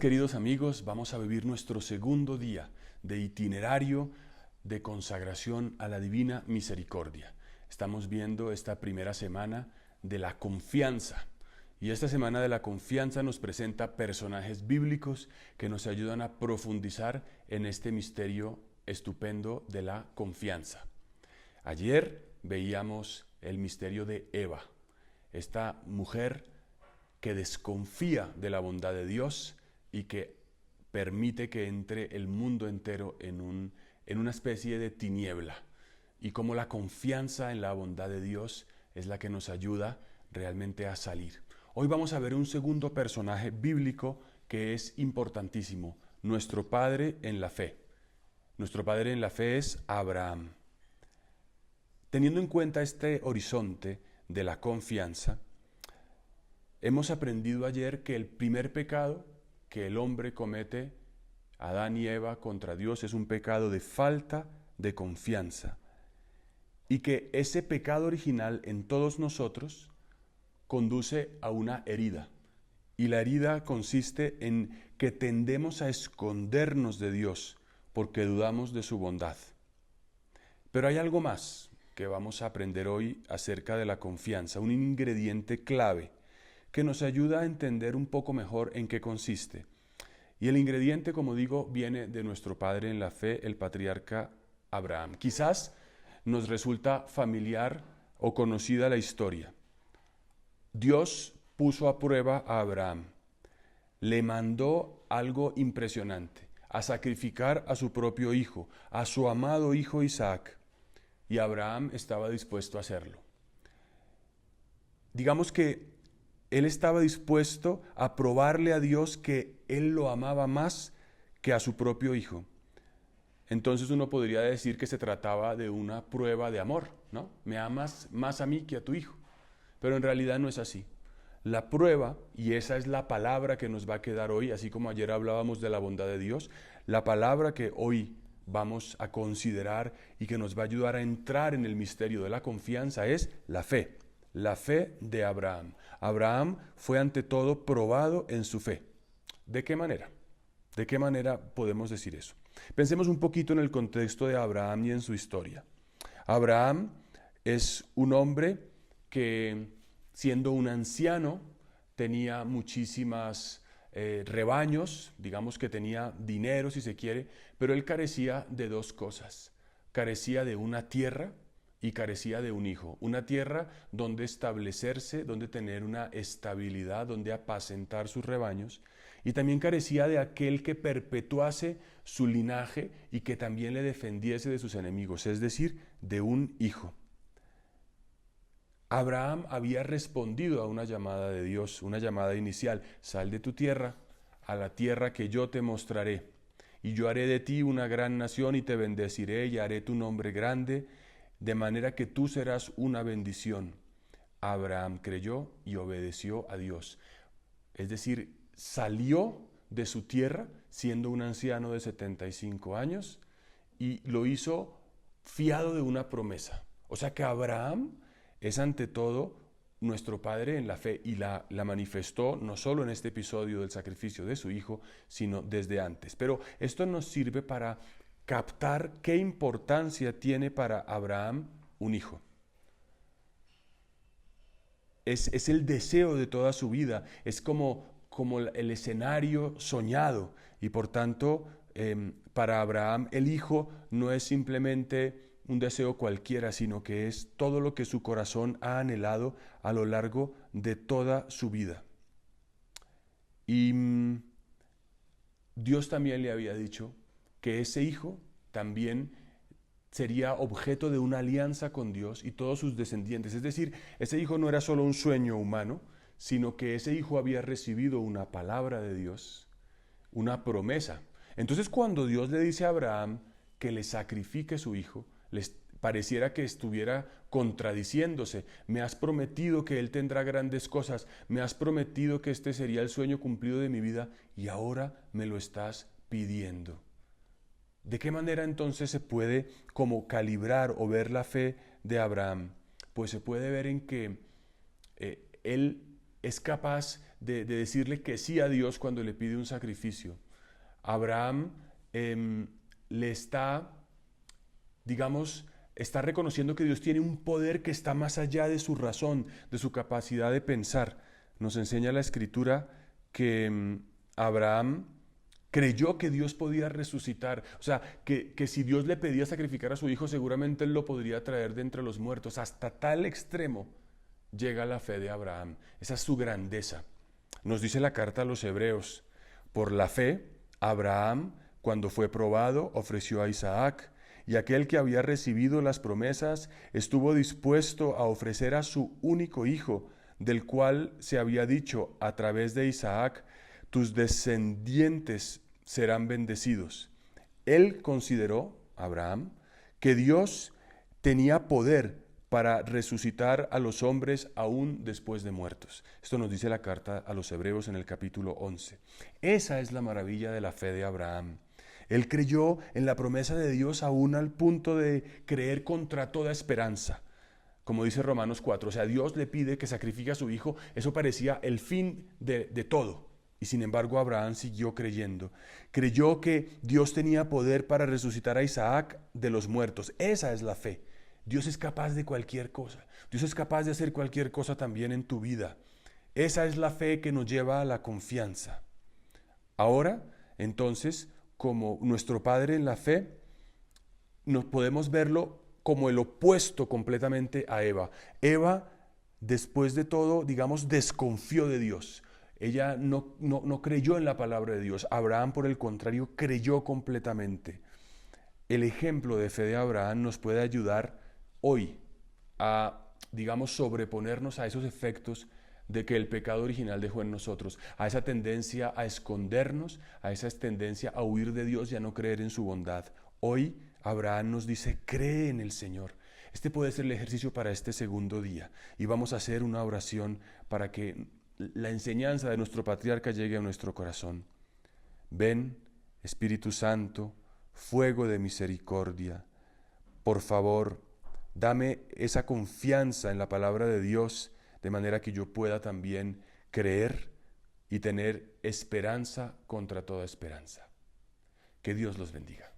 queridos amigos, vamos a vivir nuestro segundo día de itinerario de consagración a la Divina Misericordia. Estamos viendo esta primera semana de la confianza. Y esta semana de la confianza nos presenta personajes bíblicos que nos ayudan a profundizar en este misterio estupendo de la confianza. Ayer veíamos el misterio de Eva, esta mujer que desconfía de la bondad de Dios y que permite que entre el mundo entero en una especie de tiniebla. Y cómo la confianza en la bondad de Dios es la que nos ayuda realmente a salir. Hoy vamos a ver un segundo personaje bíblico que es importantísimo, nuestro padre en la fe. Nuestro padre en la fe es Abraham. Teniendo en cuenta este horizonte de la confianza, hemos aprendido ayer que el primer pecado que el hombre comete, Adán y Eva, contra Dios, es un pecado de falta de confianza. Y que ese pecado original en todos nosotros conduce a una herida. Y la herida consiste en que tendemos a escondernos de Dios porque dudamos de su bondad. Pero hay algo más que vamos a aprender hoy acerca de la confianza, un ingrediente clave que nos ayuda a entender un poco mejor en qué consiste. Y el ingrediente, como digo, viene de nuestro padre en la fe, el patriarca Abraham. Quizás nos resulta familiar o conocida la historia. Dios puso a prueba a Abraham. Le mandó algo impresionante, a sacrificar a su propio hijo, a su amado hijo Isaac. Y Abraham estaba dispuesto a hacerlo. Digamos que él estaba dispuesto a probarle a Dios que él lo amaba más que a su propio hijo. Entonces uno podría decir que se trataba de una prueba de amor, ¿no? Me amas más a mí que a tu hijo. Pero en realidad no es así. La prueba, y esa es la palabra que nos va a quedar hoy, así como ayer hablábamos de la bondad de Dios, la palabra que hoy vamos a considerar y que nos va a ayudar a entrar en el misterio de la confianza es la fe. La fe de Abraham. Abraham fue ante todo probado en su fe. ¿De qué manera? ¿De qué manera podemos decir eso? Pensemos un poquito en el contexto de Abraham y en su historia. Abraham es un hombre que, siendo un anciano, tenía muchísimas rebaños, digamos que tenía dinero si se quiere, pero él carecía de dos cosas. Carecía de una tierra y carecía de un hijo, una tierra donde establecerse, donde tener una estabilidad, donde apacentar sus rebaños, y también carecía de aquel que perpetuase su linaje y que también le defendiese de sus enemigos, es decir, de un hijo. Abraham había respondido a una llamada de Dios, una llamada inicial: sal de tu tierra a la tierra que yo te mostraré, y yo haré de ti una gran nación y te bendeciré y haré tu nombre grande, de manera que tú serás una bendición. Abraham creyó y obedeció a Dios. Es decir, salió de su tierra siendo un anciano de 75 años y lo hizo fiado de una promesa. O sea que Abraham es ante todo nuestro padre en la fe y la manifestó no solo en este episodio del sacrificio de su hijo, sino desde antes. Pero esto nos sirve para captar qué importancia tiene para Abraham un hijo. Es el deseo de toda su vida, es como el escenario soñado, y por tanto para Abraham el hijo no es simplemente un deseo cualquiera, sino que es todo lo que su corazón ha anhelado a lo largo de toda su vida. Y Dios también le había dicho que ese hijo también sería objeto de una alianza con Dios y todos sus descendientes. Es decir, ese hijo no era solo un sueño humano, sino que ese hijo había recibido una palabra de Dios, una promesa. Entonces, cuando Dios le dice a Abraham que le sacrifique su hijo, les pareciera que estuviera contradiciéndose. Me has prometido que él tendrá grandes cosas, me has prometido que este sería el sueño cumplido de mi vida y ahora me lo estás pidiendo. ¿De qué manera entonces se puede como calibrar o ver la fe de Abraham? Pues se puede ver en que él es capaz de decirle que sí a Dios cuando le pide un sacrificio. Abraham le está, digamos, está reconociendo que Dios tiene un poder que está más allá de su razón, de su capacidad de pensar. Nos enseña la Escritura que Abraham creyó que Dios podía resucitar, o sea, que si Dios le pedía sacrificar a su hijo, seguramente él lo podría traer de entre los muertos. Hasta tal extremo llega la fe de Abraham. Esa es su grandeza. Nos dice la carta a los Hebreos: por la fe, Abraham, cuando fue probado, ofreció a Isaac, y aquel que había recibido las promesas estuvo dispuesto a ofrecer a su único hijo, del cual se había dicho: a través de Isaac tus descendientes serán bendecidos. Él consideró, Abraham, que Dios tenía poder para resucitar a los hombres aún después de muertos. Esto nos dice la carta a los Hebreos en el capítulo 11. Esa es la maravilla de la fe de Abraham. Él creyó en la promesa de Dios aún al punto de creer contra toda esperanza. Como dice Romanos 4, o sea, Dios le pide que sacrifique a su hijo. Eso parecía el fin de todo. Y sin embargo Abraham siguió creyendo. Creyó que Dios tenía poder para resucitar a Isaac de los muertos. Esa es la fe. Dios es capaz de cualquier cosa. Dios es capaz de hacer cualquier cosa también en tu vida. Esa es la fe que nos lleva a la confianza. Ahora, entonces, como nuestro Padre en la fe, nos podemos verlo como el opuesto completamente a Eva. Eva, después de todo, digamos, desconfió de Dios. Ella no creyó en la palabra de Dios. Abraham, por el contrario, creyó completamente. El ejemplo de fe de Abraham nos puede ayudar hoy a, digamos, sobreponernos a esos efectos de que el pecado original dejó en nosotros, a esa tendencia a escondernos, a esa tendencia a huir de Dios y a no creer en su bondad. Hoy Abraham nos dice: cree en el Señor. Este puede ser el ejercicio para este segundo día, y vamos a hacer una oración para que la enseñanza de nuestro patriarca llegue a nuestro corazón. Ven, Espíritu Santo, fuego de misericordia, por favor, dame esa confianza en la palabra de Dios, de manera que yo pueda también creer y tener esperanza contra toda esperanza. Que Dios los bendiga.